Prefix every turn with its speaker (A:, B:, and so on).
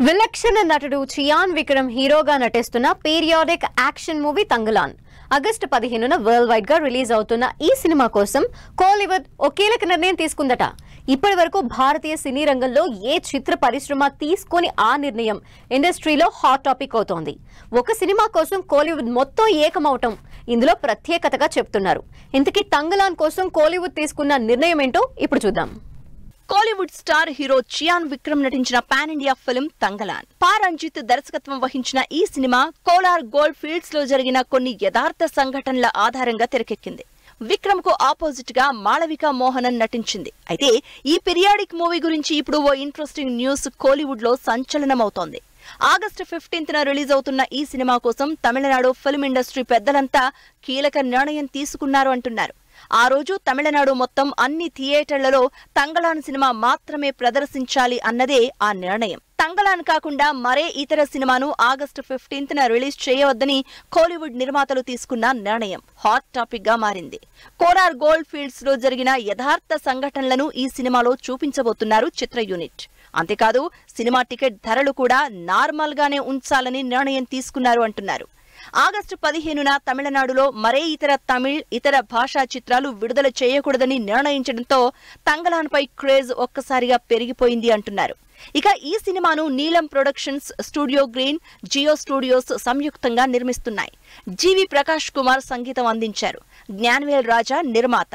A: విలక్షణ నటుడు చియాన్ విక్రమ్ హీరోగా నటిస్తున్న periodic action movie Thangalaan August 15న వరల్డ్ వైడ్ గా రిలీజ్ అవుతున్న ఈ సినిమా కోసం కోలీవుడ్ ఒక కీలక నిర్ణయం తీసుకుందట. ఇప్పటివరకు భారతీయ సినీ రంగంలో ఏ చిత్ర పరిశ్రమ తీసుకొని ఆ నిర్ణయం ఇండస్ట్రీలో హాట్ టాపిక్ అవుతోంది. ఒక సినిమా కోసం కోలీవుడ్ మొత్తం ఏకమవటం ఇందులో ప్రత్యేకతగా చెప్తున్నారు. ఇంతకీ తంగలాన్ కోసం కోలీవుడ్ తీసుకున్న నిర్ణయం ఏంటో ఇప్పుడు చూద్దాం.
B: కోలీవుడ్ స్టార్ హీరో చియాన్ విక్రమ్ నటించిన పాన్ ఇండియా ఫిల్మ్ తంగలాన్. పా రంజిత్ దర్శకత్వం వహించిన ఈ సినిమా కోలార్ గోల్డ్ ఫీల్డ్స్ లో జరిగిన కొన్ని యథార్థ సంఘటనల ఆధారంగా తెరకెక్కింది. విక్రమ్ కు ఆపోజిట్ గా మాళవిక మోహనన్ నటించింది. అయితే ఈ పీరియాడిక్ మూవీ గురించి ఇప్పుడు ఓ ఇంట్రెస్టింగ్ న్యూస్ కోలీవుడ్ లో సంచలనమవుతోంది. ఆగస్టు 15న రిలీజ్ అవుతున్న ఈ సినిమా కోసం తమిళనాడు ఫిల్మ్ ఇండస్ట్రీ పెద్దలంతా కీలక నిర్ణయం తీసుకున్నారు అంటున్నారు. ఆ రోజు తమిళనాడు మొత్తం అన్ని థియేటర్లలో తంగలాన్ సినిమా మాత్రమే ప్రదర్శించాలి అన్నదే ఆ నిర్ణయం. తంగలాన్ కాకుండా మరే ఇతర సినిమాను ఆగస్టు 15న రిలీజ్ చేయవద్దని కోలీవుడ్ నిర్మాతలు తీసుకున్న నిర్ణయం హాట్ టాపిక్ గా మారింది. కోలార్ గోల్డ్ ఫీల్డ్స్ లో జరిగిన యథార్థ సంఘటనలను ఈ సినిమాలో చూపించబోతున్నారు చిత్ర యూనిట్. అంతేకాదు సినిమా టికెట్ ధరలు కూడా నార్మల్ గానే ఉంచాలని నిర్ణయం తీసుకున్నారు అంటున్నారు. ఆగస్టు 15న తమిళనాడులో మరే ఇతర భాషా చిత్రాలు విడుదల చేయకూడదని నిర్ణయించడంతో తంగలాన్ పై క్రేజ్ ఒక్కసారిగా పెరిగిపోయింది అంటున్నారు. ఇక ఈ సినిమాను Neelam Productions, Studio Green, Jio Studios సంయుక్తంగా నిర్మిస్తున్నాయి. జీవి ప్రకాష్ కుమార్ సంగీతం అందించారు. జ్ఞానవేల్ రాజా నిర్మాత.